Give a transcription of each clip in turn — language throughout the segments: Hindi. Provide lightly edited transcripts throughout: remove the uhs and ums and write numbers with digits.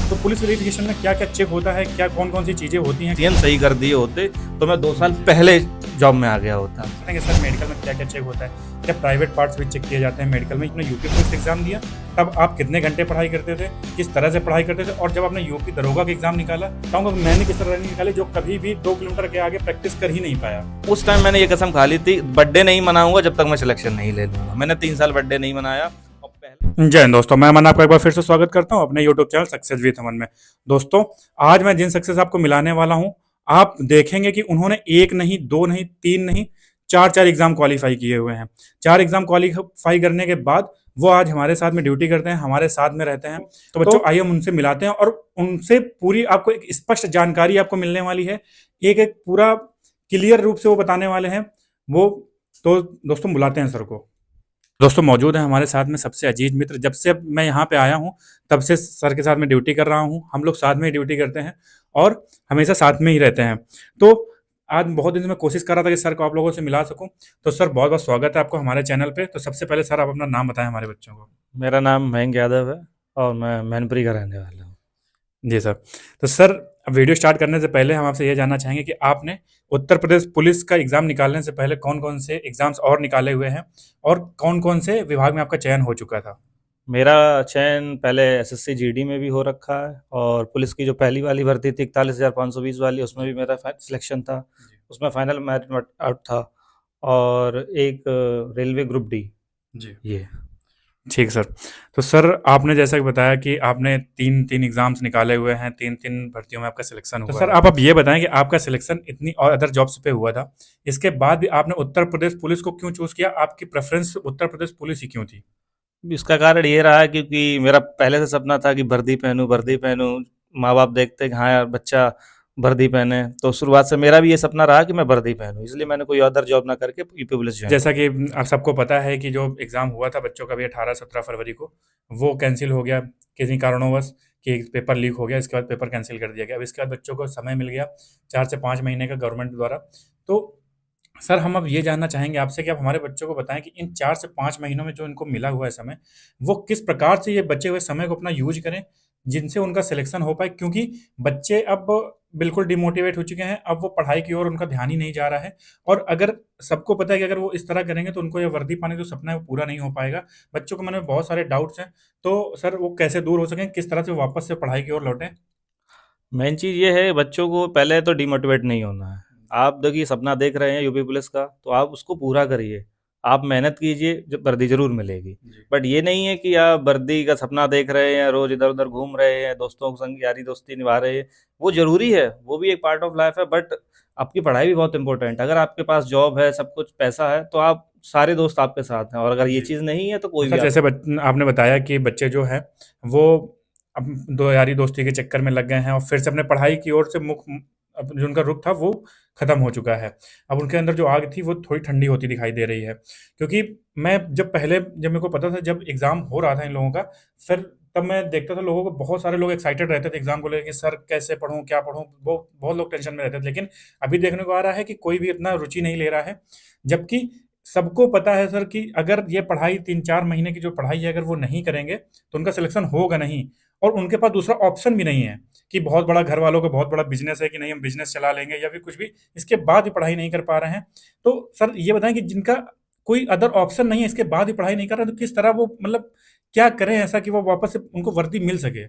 तो पुलिस वेरिफिकेशन में क्या क्या चेक होता है, क्या कौन कौन सी चीजें होती हैं? सीएन सही कर दिए होते तो मैं 2 साल पहले जॉब में आ गया होता। बताएंगे सर मेडिकल में क्या क्या चेक होता है, क्या प्राइवेट पार्ट्स भी चेक किए जाते हैं मेडिकल में? आपने यूपी पुलिस एग्जाम दिया तब आप कितने घंटे पढ़ाई करते थे, किस तरह से पढ़ाई करते थे, और जब आपने यूपी दरोगा का एग्जाम निकाला कहूँगा मैंने किस तरह नहीं निकाले जो कभी भी 2 किलोमीटर के आगे प्रैक्टिस कर ही नहीं पाया। उस टाइम मैंने ये कसम खा ली थी, बर्थडे नहीं मनाऊंगा जब तक मैं सिलेक्शन नहीं ले लूंगा। मैंने 3 साल बर्थडे नहीं मनाया। और पहले जय हिंद दोस्तों, मैं अमन आपका एक बार फिर से स्वागत करता हूं अपने यूट्यूब चैनल सक्सेस विद अमन में। दोस्तों आज मैं जिन सक्सेस आपको मिलाने वाला हूं, आप देखेंगे कि उन्होंने एक नहीं, दो नहीं, तीन नहीं, चार एग्जाम क्वालिफाई किए हुए हैं। 4 एग्जाम क्वालिफाई करने के बाद वो आज हमारे साथ में ड्यूटी करते हैं, हमारे साथ में रहते हैं। तो बच्चों आइए हम उनसे मिलाते हैं और उनसे पूरी आपको एक स्पष्ट जानकारी आपको मिलने वाली है, एक एक पूरा क्लियर रूप से वो बताने वाले हैं वो। तो दोस्तों बुलाते हैं सर को। दोस्तों मौजूद है हमारे साथ में सबसे अजीज मित्र। जब से मैं यहाँ पे आया हूँ तब से सर के साथ में ड्यूटी कर रहा हूँ, हम लोग साथ में ही ड्यूटी करते हैं और हमेशा साथ में ही रहते हैं। तो आज बहुत दिन से मैं कोशिश कर रहा था कि सर को आप लोगों से मिला सकूं। तो सर बहुत बहुत स्वागत है आपको हमारे चैनल पे। तो सबसे पहले सर आप अपना नाम बताएं हमारे बच्चों को। मेरा नाम मयंक यादव है और मैं मैनपुरी का रहने वाला हूँ। जी सर। तो सर अब वीडियो स्टार्ट करने से पहले हम आपसे ये जानना चाहेंगे कि आपने उत्तर प्रदेश पुलिस का एग्जाम निकालने से पहले कौन कौन से एग्जाम्स और निकाले हुए हैं और कौन कौन से विभाग में आपका चयन हो चुका था? मेरा चयन पहले एसएससी जीडी में भी हो रखा है और पुलिस की जो पहली वाली भर्ती थी 41,520 वाली, उसमें भी मेरा सिलेक्शन था। उसमें फाइनल मेरिट आउट था। और एक रेलवे ग्रुप डी। जी ये ठीक सर। तो सर आपने जैसा कि बताया कि आपने तीन तीन एग्जाम्स निकाले हुए हैं, तीन तीन भर्तियों में आपका सिलेक्शन हुआ। तो सर आप अब ये बताएं कि आपका सिलेक्शन इतनी और अदर जॉब्स पे हुआ था, इसके बाद भी आपने उत्तर प्रदेश पुलिस को क्यों चूज किया? आपकी प्रेफरेंस उत्तर प्रदेश पुलिस ही क्यों थी? इसका कारण ये रहा है क्योंकि मेरा पहले से सपना था कि वर्दी पहनूं वर्दी पहनूं। माँ बाप देखते हैं कि हाँ यार बच्चा वर्दी पहने, तो शुरुआत से मेरा भी ये सपना रहा कि मैं वर्दी पहनूं, इसलिए मैंने कोई अदर जॉब ना करके यूपी पुलिस ज्वाइन। जैसा कि आप सबको पता है कि जो एग्ज़ाम हुआ था बच्चों का भी 18-17 फरवरी को, वो कैंसिल हो गया किन्हीं कारणोंवश कि पेपर लीक हो गया। इसके बाद पेपर कैंसिल कर दिया गया। अब इसके बाद बच्चों को समय मिल गया 4 से 5 महीने का गवर्नमेंट द्वारा। तो सर हम अब ये जानना चाहेंगे आपसे कि आप हमारे बच्चों को बताएं कि इन 4 से 5 महीनों में जो इनको मिला हुआ है समय, वो किस प्रकार से ये बचे हुए समय को अपना यूज करें जिनसे उनका सिलेक्शन हो पाए, क्योंकि बच्चे अब बिल्कुल डिमोटिवेट हो चुके हैं। अब वो पढ़ाई की ओर उनका ध्यान ही नहीं जा रहा है और अगर सबको पता है कि अगर वो इस तरह करेंगे तो उनको ये वर्दी पाने का जो सपना है वो पूरा नहीं हो पाएगा। बच्चों के मन में बहुत सारे डाउट्स हैं, तो सर वो कैसे दूर हो सकें, किस तरह से वो वापस से पढ़ाई की ओर लौटें? मेन चीज़ ये है बच्चों को पहले तो डिमोटिवेट नहीं होना है। आप देखिए सपना देख रहे हैं यूपी पुलिस का, तो आप उसको पूरा करिए। आप मेहनत कीजिए, वर्दी जरूर मिलेगी। जी बट ये नहीं है कि आप वर्दी का सपना देख रहे हैं, रोज इधर उधर घूम रहे हैं, दोस्तों के संग यारी दोस्ती निभा रहे हैं। वो जरूरी है, वो भी एक पार्ट ऑफ लाइफ है, बट आपकी पढ़ाई भी बहुत इंपॉर्टेंट है। अगर आपके पास जॉब है, सब कुछ पैसा है, तो आप सारे दोस्त आपके साथ हैं, और अगर ये जी। चीज़ नहीं है तो तो कोई भी सर आप। जैसे आपने बताया कि बच्चे जो हैं वो अब दो यारी दोस्ती के चक्कर में लग गए हैं और फिर से अपने पढ़ाई की ओर से मुख अब जो उनका रुख था वो खत्म हो चुका है। अब उनके अंदर जो आग थी वो थोड़ी ठंडी होती दिखाई दे रही है, क्योंकि मैं जब मेरे को पता था जब एग्जाम हो रहा था इन लोगों का, फिर तब मैं देखता था लोगों को, बहुत सारे लोग एक्साइटेड रहते थे एग्जाम को लेकर कि सर कैसे पढूं, क्या पढूं, वो बहुत लोग टेंशन में रहते थे। लेकिन अभी देखने को आ रहा है कि कोई भी इतना रुचि नहीं ले रहा है, जबकि सबको पता है सर कि अगर ये पढ़ाई 3-4 महीने की जो पढ़ाई है अगर वो नहीं करेंगे तो उनका सिलेक्शन होगा नहीं। और उनके पास दूसरा ऑप्शन भी नहीं है कि बहुत बड़ा घर वालों को बहुत बड़ा बिजनेस है कि नहीं हम बिजनेस चला लेंगे या फिर कुछ भी, इसके बाद भी पढ़ाई नहीं कर पा रहे हैं। तो सर ये बताएं कि जिनका कोई अदर ऑप्शन नहीं है, इसके बाद भी पढ़ाई नहीं कर रहे, तो किस तरह वो मतलब क्या करें ऐसा कि वो वापस से उनको वर्दी मिल सके?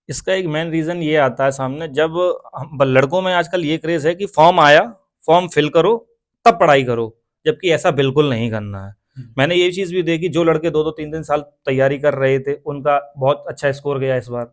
इसका एक मेन रीज़न ये आता है सामने, जब लड़कों में आजकल ये क्रेज़ है कि फॉर्म आया, फॉर्म फिल करो, तब पढ़ाई करो, जबकि ऐसा बिल्कुल नहीं करना है। मैंने ये चीज़ भी देखी, जो लड़के 2-2 3-3 साल तैयारी कर रहे थे, उनका बहुत अच्छा स्कोर गया इस बार।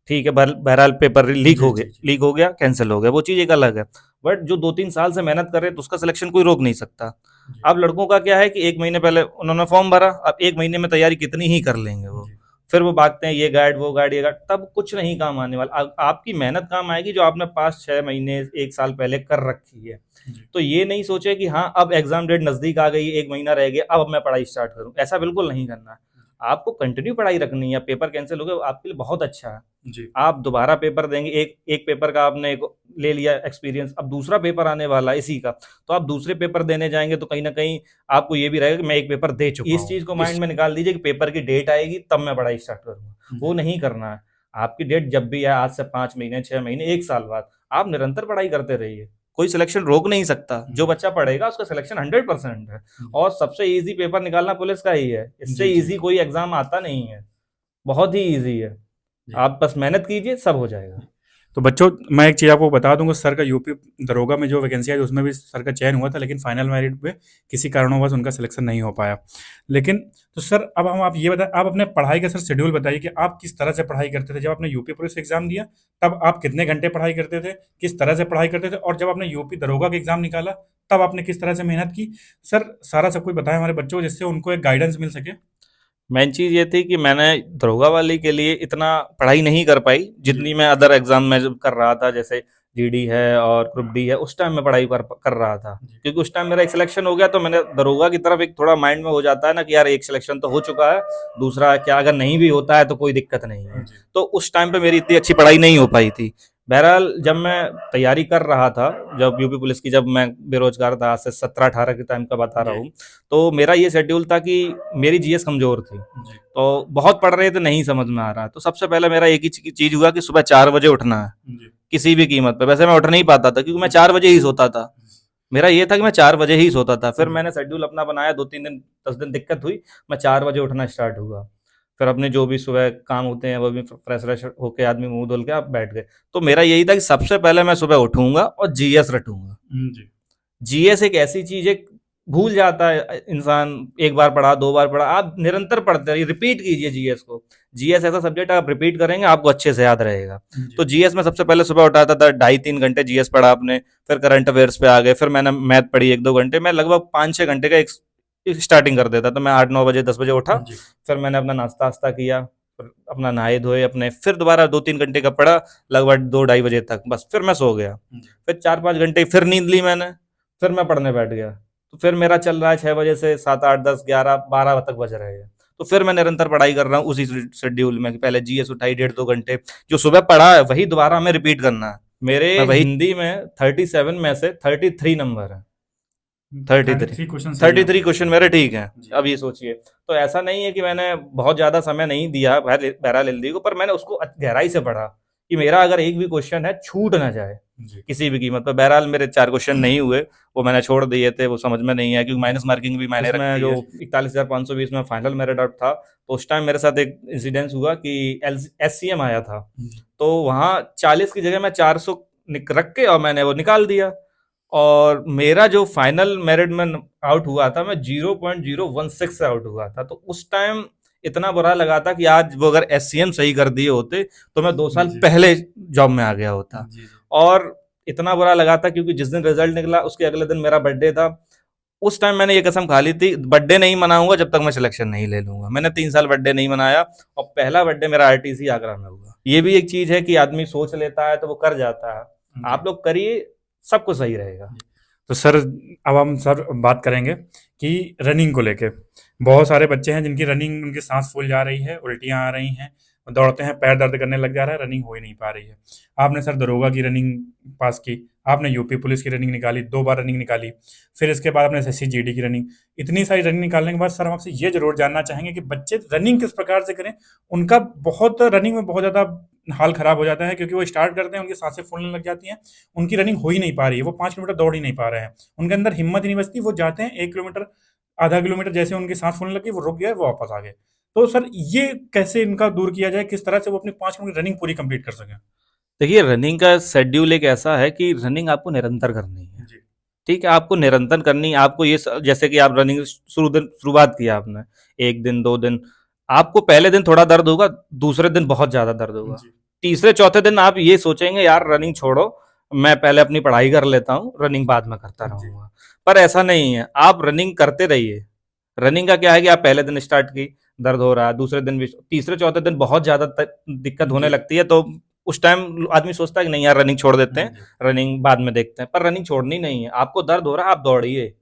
ठीक है, बहरहाल पेपर लीक जी हो जी गया, जी लीक हो गया, कैंसिल हो गया, वो चीज़ एक अलग है। बट जो 2-3 साल से मेहनत कर रहे हैं, तो उसका सिलेक्शन कोई रोक नहीं सकता। जी अब लड़कों का क्या है कि 1 महीने पहले उन्होंने फॉर्म भरा, अब 1 महीने में तैयारी कितनी ही कर लेंगे वो। जी फिर वो भागते हैं, ये गाइड वो गाइड ये गाइड, तब कुछ नहीं काम आने वाला। आपकी मेहनत काम आएगी जो आपने 5-6 महीने 1 साल पहले कर रखी है। जी तो ये नहीं सोचे कि हाँ अब एग्जाम डेट नजदीक आ गई, 1 महीना रह गया, अब मैं पढ़ाई स्टार्ट करूँ, ऐसा बिल्कुल नहीं करना है। आपको कंटिन्यू पढ़ाई रखनी है। पेपर कैंसिल हो गया, आपके लिए बहुत अच्छा है। जी आप दोबारा पेपर देंगे, एक एक पेपर का आपने ले लिया एक्सपीरियंस, अब दूसरा पेपर आने वाला है इसी का, तो आप दूसरे पेपर देने जाएंगे तो कहीं ना कहीं आपको ये भी रहेगा कि मैं एक पेपर दे चुका हूँ। इस चीज को माइंड में निकाल दीजिए कि पेपर की डेट आएगी तब मैं पढ़ाई स्टार्ट करूंगा, वो नहीं करना है। आपकी डेट जब भी है, आज से 5 महीने, 6 महीने, 1 साल बाद, आप निरंतर पढ़ाई करते रहिए। कोई सिलेक्शन रोक नहीं सकता। जो बच्चा पढ़ेगा उसका सिलेक्शन 100% है। और सबसे ईज़ी पेपर निकालना पुलिस का ही है। इससे जी, जी। ईज़ी कोई एग्ज़ाम आता नहीं है। बहुत ही ईज़ी है। जी। आप बस मेहनत कीजिए, सब हो जाएगा। तो बच्चों, मैं एक चीज़ आपको बता दूँगा, सर का यूपी दरोगा में जो वैकेंसी आई उसमें भी सर का चयन हुआ था, लेकिन फाइनल मेरिट पे किसी कारणवश उनका सिलेक्शन नहीं हो पाया। लेकिन तो सर, अब हम आप ये बताएं, आप अपने पढ़ाई का सर शेड्यूल बताइए कि आप किस तरह से पढ़ाई करते थे जब आपने यूपी पुलिस एग्जाम दिया, तब आप कितने घंटे पढ़ाई करते थे, किस तरह से पढ़ाई करते थे, और जब आपने यूपी दरोगा का एग्जाम निकाला तब आपने किस तरह से मेहनत की। सर सारा सब कुछ बताएं हमारे बच्चों को, जिससे उनको एक गाइडेंस मिल सके। मेन चीज़ ये थी कि मैंने दरोगा वाली के लिए इतना पढ़ाई नहीं कर पाई, जी। जितनी मैं अदर एग्ज़ाम में जब कर रहा था, जैसे जीडी है और ग्रुप डी है, उस टाइम मैं पढ़ाई कर रहा था। जी। क्योंकि उस टाइम मेरा एक सिलेक्शन हो गया, तो मैंने दरोगा की तरफ एक थोड़ा माइंड में हो जाता है ना कि यार एक सिलेक्शन तो हो चुका है, दूसरा क्या अगर नहीं भी होता है तो कोई दिक्कत नहीं है। जी। तो उस टाइम पे मेरी इतनी अच्छी पढ़ाई नहीं हो पाई थी। बहरहाल जब मैं तैयारी कर रहा था, जब यूपी पुलिस की, जब मैं बेरोज़गार था, आज से 17-18 के टाइम का बता रहा जी। हूँ, तो मेरा ये शेड्यूल था कि मेरी जीएस कमज़ोर थी। जी। तो बहुत पढ़ रहे थे, नहीं समझ में आ रहा। तो सबसे पहले मेरा एक ही चीज़ हुआ कि सुबह 4 बजे उठना है, जी। किसी भी कीमत पे। वैसे मैं उठ नहीं पाता था क्योंकि मैं 4 बजे ही सोता था। मेरा ये था कि मैं 4 बजे ही सोता था। फिर मैंने शेड्यूल अपना बनाया, 2-3 दिन, 10 दिन दिक्कत हुई, मैं 4 बजे उठना स्टार्ट हुआ। फिर अपने जो भी सुबह काम होते हैं वो भी फ्रेश होके आदमी मुँह धुल के आप बैठ गए। तो मेरा यही था कि सबसे पहले मैं सुबह उठूँगा और जीएस रटूँगा। जी। जीएस एक ऐसी चीज़ है, भूल जाता है इंसान, एक बार पढ़ा, 2 बार पढ़ा, आप निरंतर पढ़ते रहिए, रिपीट कीजिए जीएस को। जीएस ऐसा सब्जेक्ट है, आप रिपीट करेंगे, आपको अच्छे से याद रहेगा। जी। तो जीएस में सबसे पहले सुबह उठाता था, 2.5-3 घंटे जीएस पढ़ा आपने, फिर करंट अफेयर्स पे आ गए, फिर मैंने मैथ पढ़ी 1-2 घंटे, मैं लगभग 5-6 घंटे का एक स्टार्टिंग कर देता। तो मैं 8-9 बजे, 10 बजे उठा, जी। फिर मैंने अपना नाश्ता-वास्ता किया, फिर अपना नहाए-धोए अपने, फिर दोबारा 2-3 घंटे का पढ़ा, लगभग 2 ढाई बजे तक, बस फिर मैं सो गया। जी। फिर 4-5 घंटे फिर नींद ली मैंने, फिर मैं पढ़ने बैठ गया। तो फिर मेरा चल रहा है 6 बजे से 7, 8, 10, 11, 12 तक बज रहे हैं। तो फिर मैं निरंतर पढ़ाई कर रहा हूँ उसी शेड्यूल में कि पहले जीएस उठाई 1.5-2 घंटे, जो सुबह पढ़ा है वही दोबारा हमें रिपीट करना है। मेरे हिंदी में 37 में से 33 नंबर है। 33 33 क्वेश्चन सही है 33 क्वेश्चन मेरे ठीक हैं। जी। अब ये सोचिए, तो ऐसा नहीं है कि मैंने बहुत ज़्यादा समय नहीं दिया बहरहाल हिंदी को, पर मैंने उसको गहराई से पढ़ा कि मेरा अगर एक भी क्वेश्चन है छूट ना जाए जी। किसी भी कीमत पर। बहरहाल मेरे 4 क्वेश्चन नहीं हुए, वो मैंने छोड़ दिए थे, वो समझ में नहीं आया क्योंकि माइनस मार्किंग भी मैंने उसमें रखी जो है। 41,520 में फाइनल मेरिट आउट था, तो उस टाइम मेरे साथ एक इंसिडेंस हुआ कि एससीएम आया था, जी। तो वहाँ 40 की जगह मैं 400 रख के और मैंने वो निकाल दिया। और मेरा जो फाइनल मेरिट में आउट हुआ था, मैं 0.016 से आउट हुआ था। तो उस टाइम इतना बुरा लगा था कि आज वो अगर एससीएम सही कर दिए होते तो मैं 2 साल जी। पहले जॉब में आ गया होता। जी। जी। और इतना बुरा लगा था क्योंकि जिस दिन रिजल्ट निकला उसके अगले दिन मेरा बर्थडे था। उस टाइम मैंने ये कसम खा ली थी, बर्थडे नहीं मनाऊंगा जब तक मैं सिलेक्शन नहीं ले लूंगा। मैंने 3 साल बर्थडे नहीं मनाया, और पहला बर्थडे मेरा आरटीसी आगरा में हुआ। ये भी एक चीज है कि आदमी सोच लेता है तो वो कर जाता है। जी। आप लोग करिए, सब कुछ सही रहेगा। तो सर, अब हम सर बात करेंगे कि रनिंग को लेके बहुत सारे बच्चे हैं जिनकी रनिंग, उनकी सांस फूल जा रही है, उल्टियाँ आ रही हैं, दौड़ते हैं पैर दर्द करने लग जा रहा है, रनिंग हो ही नहीं पा रही है। आपने सर दरोगा की रनिंग पास की, आपने यूपी पुलिस की रनिंग निकाली, 2 बार रनिंग निकाली, फिर इसके बाद आपने एसएससी जीडी की रनिंग, इतनी सारी रनिंग निकालने के बाद सर हम आपसे ये ज़रूर जानना चाहेंगे कि बच्चे रनिंग किस प्रकार से करें? उनका बहुत रनिंग में बहुत ज़्यादा हाल खराब हो जाता है, क्योंकि वो स्टार्ट करते हैं, उनकी सांसें फूलने लग जाती हैं, उनकी रनिंग हो ही नहीं पा रही है, वो 5 किलोमीटर दौड़ ही नहीं पा रहे हैं, उनके अंदर हिम्मत ही नहीं बचती, वो जाते हैं 1 किलोमीटर, आधा किलोमीटर, जैसे उनकी सांस फूलने लगी वो रुक गए, वो वापस आ गए। तो सर ये कैसे इनका दूर किया जाए, किस तरह से वो अपनी 5 किलोमीटर रनिंग पूरी कंप्लीट कर सकें? देखिए, रनिंग का शेड्यूल एक ऐसा है कि रनिंग आपको निरंतर करनी है। जी। ठीक है, आपको निरंतर करनी है। आपको ये जैसे कि आप रनिंग शुरुआत किया आपने, 1 दिन 2 दिन, आपको पहले दिन थोड़ा दर्द होगा, दूसरे दिन बहुत ज्यादा दर्द होगा, जी। तीसरे चौथे दिन आप ये सोचेंगे यार रनिंग छोड़ो, मैं पहले अपनी पढ़ाई कर लेता हूँ, रनिंग बाद में करता जी। रहूंगा। पर ऐसा नहीं है, आप रनिंग करते रहिए। रनिंग का क्या है कि आप पहले दिन स्टार्ट की, दर्द हो रहा है, दूसरे दिन भी, तीसरे चौथे दिन बहुत ज्यादा दिक्कत होने जी। लगती है, तो उस टाइम आदमी सोचता है कि नहीं यार रनिंग छोड़ देते हैं, जी। रनिंग बाद में देखते हैं। पर रनिंग छोड़नी नहीं है। आपको दर्द हो रहा है, आप दौड़िए।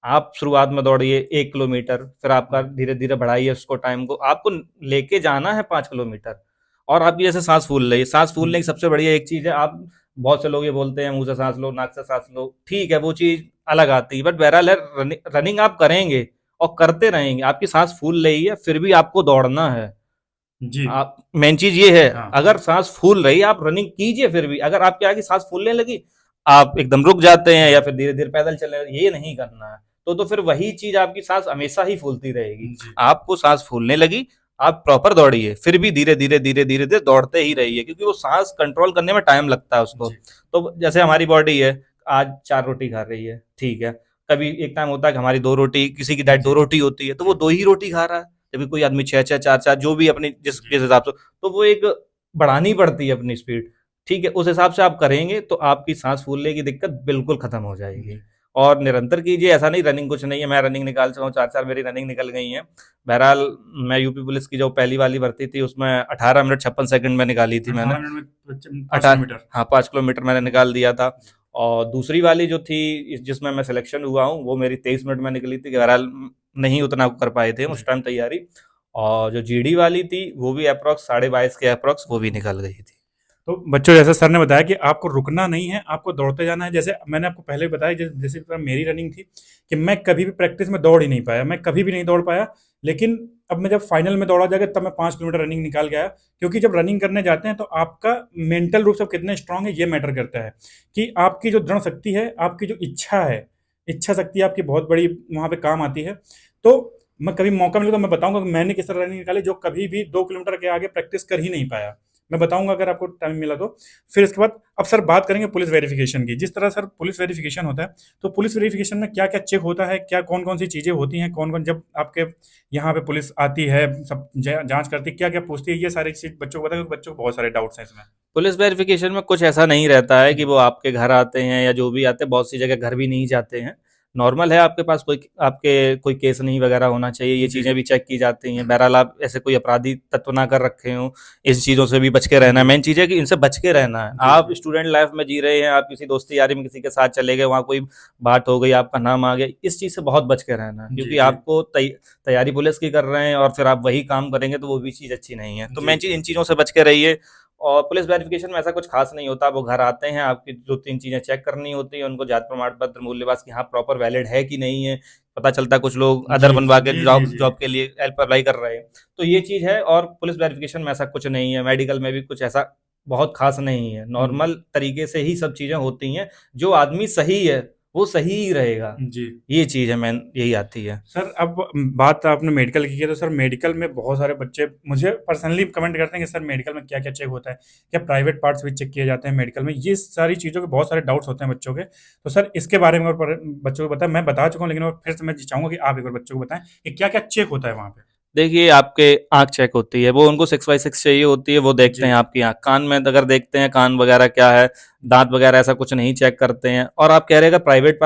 आप शुरुआत में दौड़िए 1 किलोमीटर, फिर आपका धीरे धीरे बढ़ाइए उसको, टाइम को आपको लेके जाना है 5 किलोमीटर। और आपकी जैसे सांस फूल रही है, सांस फूलने की सबसे बढ़िया एक चीज है, आप, बहुत से लोग ये बोलते हैं मुंह से सांस लो, नाक से सांस लो, ठीक है वो चीज अलग आती है, बट बहरहाल है, रनिंग आप करेंगे और करते रहेंगे, आपकी सांस फूल रही है, फिर भी आपको दौड़ना है। जी। आप मेन चीज ये है, हाँ। अगर सांस फूल रही आप रनिंग कीजिए, फिर भी अगर आपके आगे सांस फूलने लगी आप एकदम रुक जाते हैं या फिर धीरे धीरे पैदल चलने लगे, ये नहीं करना है। तो फिर वही चीज आपकी सांस हमेशा ही फूलती रहेगी। जी। आपको सांस फूलने लगी, आप प्रॉपर दौड़िए, फिर भी धीरे धीरे धीरे धीरे धीरे दौड़ते ही रहिए, क्योंकि वो सांस कंट्रोल करने में टाइम लगता है उसको। जी। तो जैसे हमारी बॉडी है, आज 4 रोटी खा रही है, ठीक है, कभी एक टाइम होता है कि हमारी 2 रोटी, किसी की डाइट 2 रोटी होती है, तो वो 2 ही रोटी खा रहा है। जबकि कोई आदमी 6-6, 4-4 जो भी अपनी जिस जी। जिस हिसाब से, तो वो एक बढ़ानी पड़ती है अपनी स्पीड, ठीक है? उस हिसाब से आप करेंगे तो आपकी सांस फूलने की दिक्कत बिल्कुल खत्म हो जाएगी। जी। और निरंतर कीजिए, ऐसा नहीं रनिंग कुछ नहीं है, मैं रनिंग निकाल चुका हूँ, 4-4 मेरी रनिंग निकल गई हैं। बहरहाल मैं यूपी पुलिस की जो पहली वाली भर्ती थी उसमें 18 मिनट 56 सेकंड में निकाली थी मैंने। 18 मिनट में 5 अठा किलोमीटर। हाँ, 5 किलोमीटर मैंने निकाल दिया था। और दूसरी वाली जो थी जिसमें मैं सिलेक्शन हुआ हूँ, वो मेरी 23 मिनट में निकली थी। बहरहाल नहीं उतना कर पाए थे जी। उस टाइम तैयारी। और जो जीडी वाली थी वो भी अप्रॉक्स 22.5 के अप्रॉक्स वो भी निकल गई थी। तो बच्चों, जैसे सर ने बताया कि आपको रुकना नहीं है, आपको दौड़ते जाना है। जैसे मैंने आपको पहले भी बताया, जैसे मेरी रनिंग थी कि मैं कभी भी प्रैक्टिस में दौड़ ही नहीं पाया, मैं कभी भी नहीं दौड़ पाया। लेकिन अब मैं जब फाइनल में दौड़ा जाकर तब मैं 5 किलोमीटर रनिंग निकाल के आया। क्योंकि जब रनिंग करने जाते हैं तो आपका मेंटल रूप से आप कितने स्ट्रांग है ये मैटर करता है, कि आपकी जो दृढ़ शक्ति है, आपकी जो इच्छा है, इच्छा शक्ति आपकी बहुत बड़ी वहाँ पे काम आती है। तो मैं कभी मौका मिले तो मैं बताऊंगा कि मैंने किस तरह रनिंग निकाली, जो कभी भी 2 किलोमीटर के आगे प्रैक्टिस कर ही नहीं पाया। मैं बताऊंगा अगर आपको टाइम मिला तो। फिर इसके बाद अब सर बात करेंगे पुलिस वेरिफिकेशन की। जिस तरह सर पुलिस वेरिफिकेशन होता है, तो पुलिस वेरिफिकेशन में क्या क्या चेक होता है, क्या कौन कौन सी चीज़ें होती हैं, कौन कौन, जब आपके यहाँ पे पुलिस आती है, सब जांच करती है, क्या क्या पूछती है, ये सारी चीज बच्चों को बताया, क्योंकि बच्चों को बहुत सारे डाउट्स हैं इसमें। पुलिस वेरिफिकेशन में कुछ ऐसा नहीं रहता है कि वो आपके घर आते हैं या जो भी आते हैं, बहुत सी जगह घर भी नहीं जाते हैं। नॉर्मल है, आपके पास कोई केस नहीं वगैरह होना चाहिए, ये जी। चीज़ें भी चेक की जाती हैं। बहरहाल आप ऐसे कोई अपराधी तत्व ना कर रखे हों, इस चीज़ों से भी बच के रहना है। जी। मेन चीज़ है कि इनसे बच के रहना है। जी। आप जी। स्टूडेंट लाइफ में जी रहे हैं, आप किसी दोस्ती यारी में किसी के साथ चले गए, वहाँ कोई बात हो गई, आपका नाम आ गया, इस चीज़ से बहुत बच के रहना है, जी। क्योंकि जी। आपको तैयारी पुलिस की कर रहे हैं और फिर आप वही काम करेंगे तो वो भी चीज़ अच्छी नहीं है। तो जी। मेन चीज़ इन चीज़ों से बच के रहिए। और पुलिस वेरिफिकेशन में ऐसा कुछ खास नहीं होता, वो घर आते हैं, आपकी 2-3 चीज़ें चेक करनी होती हैं, उनको जाति प्रमाण पत्र, मूल्यवास कि हाँ प्रॉपर वैलिड है कि नहीं है। पता चलता है कुछ लोग जी। अदर बनवा के जी। जी। जॉब जी। जॉब के लिए हेल्प अप्लाई कर रहे हैं। तो ये चीज़ है, और पुलिस वेरिफिकेशन में ऐसा कुछ नहीं है, मेडिकल में भी कुछ ऐसा बहुत खास नहीं है। नॉर्मल तरीके से ही सब चीज़ें होती हैं, जो आदमी सही है, वो सही ही रहेगा। जी। ये चीज़ है, मेन यही आती है। सर अब बात आपने मेडिकल की है, तो सर मेडिकल में बहुत सारे बच्चे मुझे पर्सनली कमेंट करते हैं कि सर मेडिकल में क्या क्या चेक होता है, क्या प्राइवेट पार्ट्स भी चेक किए जाते हैं मेडिकल में, ये सारी चीज़ों के बहुत सारे डाउट्स होते हैं बच्चों के। तो सर इसके बारे में और बच्चों को बताएं। मैं बता चुका हूँ, लेकिन और फिर से मैं चाहूंगा कि आप एक बार बच्चों को बताएं कि क्या क्या चेक होता है वहाँ पे। देखिए, आपके आँख चेक होती है, वो उनको 6/6 चाहिए होती है, वो देखते जी। हैं आपकी आँख। कान में अगर देखते हैं कान वगैरह क्या है, दाँत वगैरह ऐसा कुछ नहीं चेक करते हैं। और आप कह रहे हैं कि प्राइवेट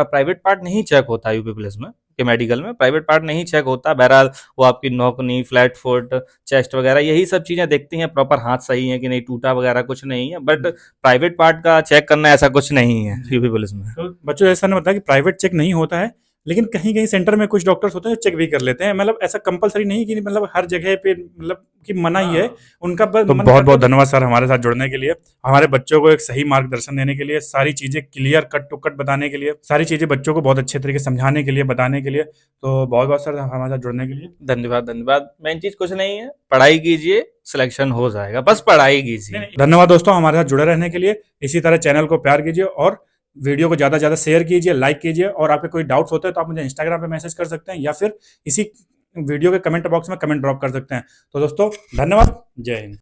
पार्ट नहीं चेक होता है यूपी पुलिस में, कि मेडिकल में प्राइवेट पार्ट नहीं चेक होता। बहरहाल वो आपकी नौकनी, फ्लैट फुट, चेस्ट वगैरह यही सब चीज़ें देखती हैं, प्रॉपर हाथ सही है कि नहीं, टूटा वगैरह कुछ नहीं है। बट प्राइवेट पार्ट का चेक करना ऐसा कुछ नहीं है जी। यूपी पुलिस में। तो बच्चों, जैसा ने बताया कि प्राइवेट चेक नहीं होता है, लेकिन कहीं कहीं सेंटर में कुछ डॉक्टर्स होते हैं जो चेक भी कर लेते हैं। मतलब ऐसा कंपलसरी नहीं कि मतलब हर जगह पे मतलब कि मना ही है उनका, बस तो मन बहुत बहुत धन्यवाद सर हमारे साथ जुड़ने के लिए, हमारे बच्चों को एक सही मार्गदर्शन देने के लिए, सारी चीज़ें क्लियर कट टू कट बताने के लिए, सारी चीज़ें बच्चों को बहुत अच्छे तरीके से समझाने के लिए, बताने के लिए। तो बहुत बहुत सर हमारे साथ जुड़ने के लिए धन्यवाद, धन्यवाद। मेन चीज़ कुछ नहीं है, पढ़ाई कीजिए, सिलेक्शन हो जाएगा, बस पढ़ाई नहीं, कीजिए। नहीं, धन्यवाद दोस्तों हमारे साथ जुड़े रहने के लिए। इसी तरह चैनल को प्यार कीजिए और वीडियो को ज़्यादा से ज़्यादा शेयर कीजिए, लाइक कीजिए। और आपके कोई डाउट्स होते हैं तो आप मुझे इंस्टाग्राम पे मैसेज कर सकते हैं, या फिर इसी वीडियो के कमेंट बॉक्स में कमेंट ड्रॉप कर सकते हैं। तो दोस्तों धन्यवाद, जय हिंद।